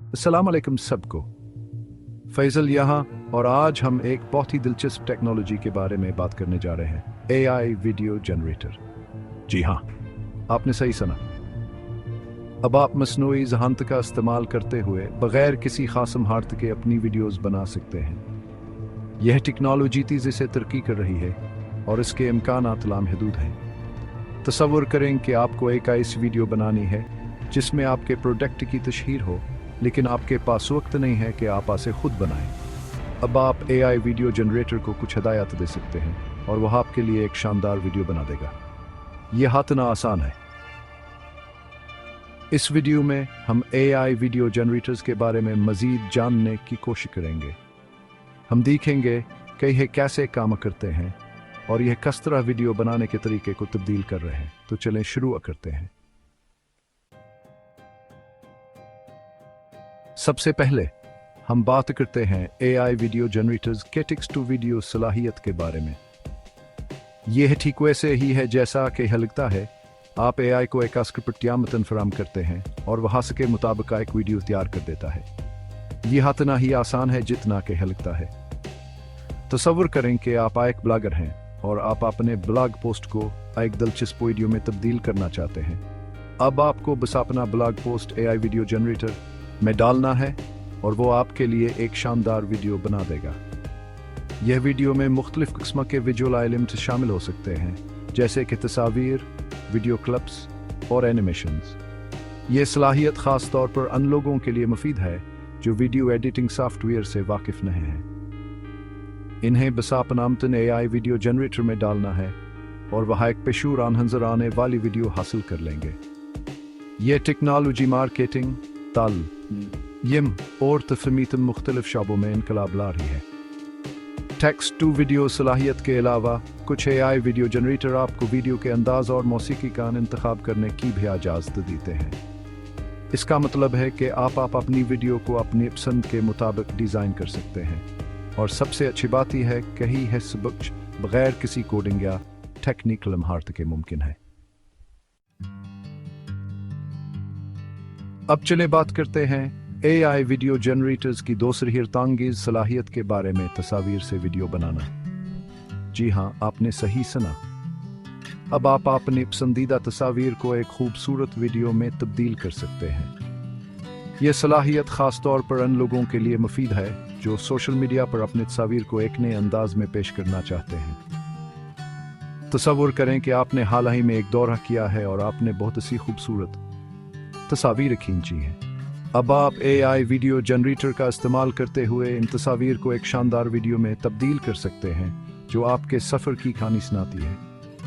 अस्सलाम वालेकुम सबको। फैजल यहाँ, और आज हम एक बहुत ही दिलचस्प टेक्नोलॉजी के बारे में बात करने जा रहे हैं, एआई वीडियो जनरेटर। जी हाँ, आपने सही सुना। अब आप मसनूई ज़हानत का इस्तेमाल करते हुए बगैर किसी खास महारत के अपनी वीडियोस बना सकते हैं। यह टेक्नोलॉजी तेज़ी से तरक्की कर रही है और इसके इम्कानात लामहदूद हैं। तसव्वुर करें कि आपको एक ऐसी वीडियो बनानी है जिसमें आपके प्रोडक्ट की तशहीर हो, लेकिन आपके पास वक्त नहीं है कि आप इसे खुद बनाएं। अब आप एआई वीडियो जनरेटर को कुछ हदायत दे सकते हैं और वह आपके लिए एक शानदार वीडियो बना देगा। यह हाथना आसान है। इस वीडियो में हम एआई वीडियो जनरेटर्स के बारे में मज़ीद जानने की कोशिश करेंगे। हम देखेंगे कि यह कैसे काम करते हैं और यह किस तरह वीडियो बनाने के तरीके को तब्दील कर रहे हैं। तो चलें शुरू करते हैं। सबसे पहले हम बात करते हैं एआई वीडियो जनरेटर्स के टेक्स्ट टू वीडियो सलाहियत के बारे में। यह ठीक वैसे ही है जैसा कि यह लगता है। आप एआई को एक स्क्रिप्ट या मतन फराहम करते हैं और वह के मुताबिक एक वीडियो तैयार कर देता है। यह इतना ही आसान है जितना कि यह लगता है। तसव्वुर करें कि आप एक ब्लॉगर हैं और आप अपने ब्लॉग पोस्ट को एक दिलचस्प वीडियो में तब्दील करना चाहते हैं। अब आपको बस अपना blog post AI video generator में डालना है और वो आपके लिए एक शानदार वीडियो बना देगा। यह वीडियो में मुख्तलिफ किस्म के विजुअल एलिमेंट्स शामिल हो सकते हैं, जैसे कि तस्वीर, वीडियो क्लिप्स और एनिमेशंस। यह सलाहियत ख़ास तौर पर उन लोगों के लिए मुफीद है जो वीडियो एडिटिंग सॉफ्टवेयर से वाकिफ नहीं हैं। इन्हें बस अपना मतन एआई वीडियो जनरेटर में डालना है और वह एक पेशूर नजर आने वाली वीडियो हासिल कर लेंगे। यह टेक्नोलॉजी मार्केटिंग, तालीम और तफहीमीत मुख्तलिफ शोबों में इनकलाब ला रही है। टेक्स्ट टू वीडियो सलाहियत के अलावा कुछ एआई वीडियो जनरेटर आपको वीडियो के अंदाज और मौसीकी का इंतखाब करने की भी इजाज़त देते हैं। इसका मतलब है कि आप अपनी वीडियो को अपनी पसंद के मुताबिक डिज़ाइन कर सकते हैं, और सबसे अच्छी बात यह है कि यह सब बगैर किसी कोडिंग या टेक्निकल महारत के मुमकिन है। अब चलें बात करते हैं एआई वीडियो जनरेटर्स की दूसरी हैरतअंगेज़ सलाहियत के बारे में, तस्वीर से वीडियो बनाना। जी हाँ, आपने सही सुना। अब आप अपनी पसंदीदा तस्वीर को एक खूबसूरत वीडियो में तब्दील कर सकते हैं। यह सलाहियत ख़ास तौर पर उन लोगों के लिए मुफीद है जो सोशल मीडिया पर अपनी तस्वीर को एक नए अंदाज में पेश करना चाहते हैं। तसव्वुर करें कि आपने हाल ही में एक दौरा किया है और आपने बहुत सी खूबसूरत तस्वीर खींची हैं। अब आप एआई वीडियो जनरेटर का इस्तेमाल करते हुए इन तस्वीर को एक शानदार वीडियो में तब्दील कर सकते हैं जो आपके सफ़र की कहानी सुनाती है।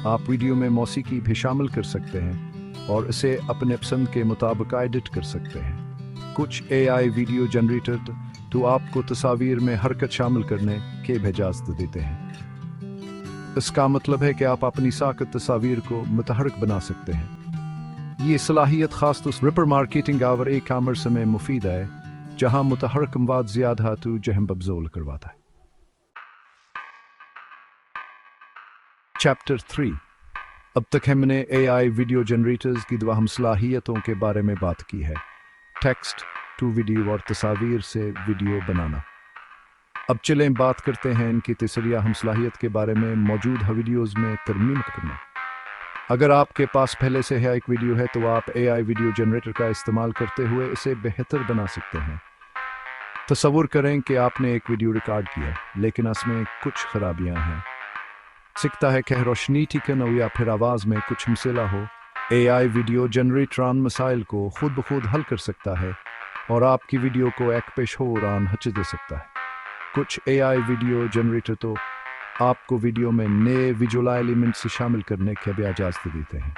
आप वीडियो में मौसीकी भी शामिल कर सकते हैं और इसे अपने पसंद के मुताबिक एडिट कर सकते हैं। कुछ एआई वीडियो जनरेटर तो आपको तस्वीर में हरकत शामिल करने की भी इजाज़त देते हैं। इसका मतलब है कि आप अपनी साकत तस्वीर को मुतहरक बना सकते हैं। ये सलाहियत खास तौर पर मार्केटिंग और ई कॉमर्स में मुफीद है, जहां मुतहरक मवाद ज़्यादा तो जहम बबजोल करवाता है। चैप्टर 3। अब तक हमने एआई वीडियो जनरेटर्स की दो अहम सलाहियतों के बारे में बात की है, टेक्स्ट टू वीडियो और तस्वीर से वीडियो बनाना। अब चलें बात करते हैं इनकी तीसरी अहम सलाहियत के बारे में, मौजूद वीडियोज़ में तरमीम करना। अगर आपके पास पहले से है एक वीडियो है तो आप एआई वीडियो जनरेटर का इस्तेमाल करते हुए इसे बेहतर बना सकते हैं। तसव्वुर करें कि आपने एक वीडियो रिकॉर्ड किया लेकिन इसमें कुछ खराबियां हैं। सकता है कि रोशनी ठीक न हो या फिर आवाज़ में कुछ मसला हो। एआई वीडियो जनरेटर उन मसाइल को खुद ब खुद हल कर सकता है और आपकी वीडियो को एक पेश हो रान हच दे सकता है। कुछ एआई वीडियो जनरेटर तो आपको वीडियो में नए विजुअल एलिमेंट्स शामिल करने की भी इजाज़त देते हैं।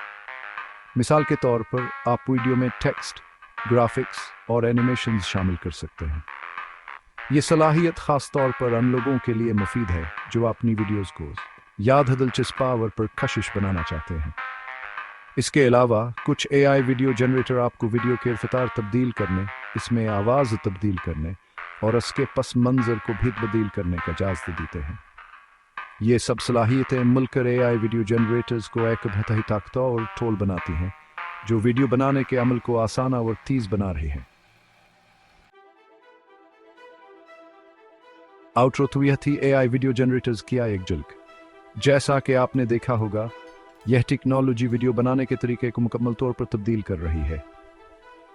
मिसाल के तौर पर आप वीडियो में टेक्स्ट, ग्राफिक्स और एनिमेशंस शामिल कर सकते हैं। ये सलाहियत ख़ास तौर पर उन लोगों के लिए मुफीद है जो अपनी वीडियोस को याद दिलचस्प और पर कशिश बनाना चाहते हैं। इसके अलावा कुछ एआई वीडियो जनरेटर आपको वीडियो के रफ्तार तब्दील करने, इसमें आवाज़ तब्दील करने और इसके पस मंज़र को भी तब्दील करने का इजाज़त देते हैं। ये सब सलाहियतें मिलकर एआई वीडियो जनरेटर्स को एक बहुत ही ताकतवर और टूल बनाती हैं जो वीडियो बनाने के अमल को आसान और तेज़ बना रही है। आउटरो तो यह थी एआई वीडियो जनरेटर्स की एक झलक। जैसा कि आपने देखा होगा, यह टेक्नोलॉजी वीडियो बनाने के तरीके को मुकम्मल तौर पर तब्दील कर रही है।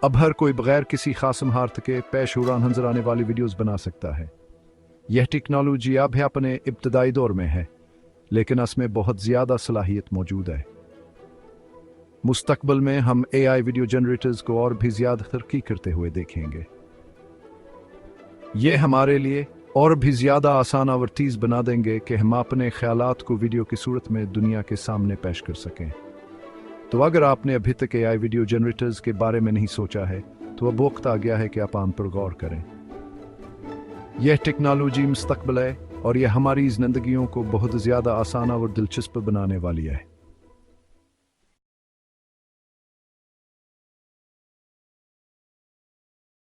अब हर कोई बगैर किसी खास महारत के पेश उड़ान नजर आने वाली वीडियोस बना सकता है। यह टेक्नोलॉजी अब अपने इब्तदाई दौर में है, लेकिन इसमें बहुत ज़्यादा सलाहियत मौजूद है। मुस्तकबिल में हम एआई वीडियो जनरेटर्स को और भी ज़्यादा तरक्की करते हुए देखेंगे। ये हमारे लिए और भी ज़्यादा आसान और तेज़ बना देंगे कि हम अपने ख्यालात को वीडियो की सूरत में दुनिया के सामने पेश कर सकें। तो अगर आपने अभी तक एआई वीडियो जनरेटर्स के बारे में नहीं सोचा है, तो अब वक्त आ गया है कि आप आन पर गौर करें। यह टेक्नोलॉजी मुस्तकबिल है और यह हमारी ज़िंदगियों को बहुत ज़्यादा आसान और दिलचस्प बनाने वाली है।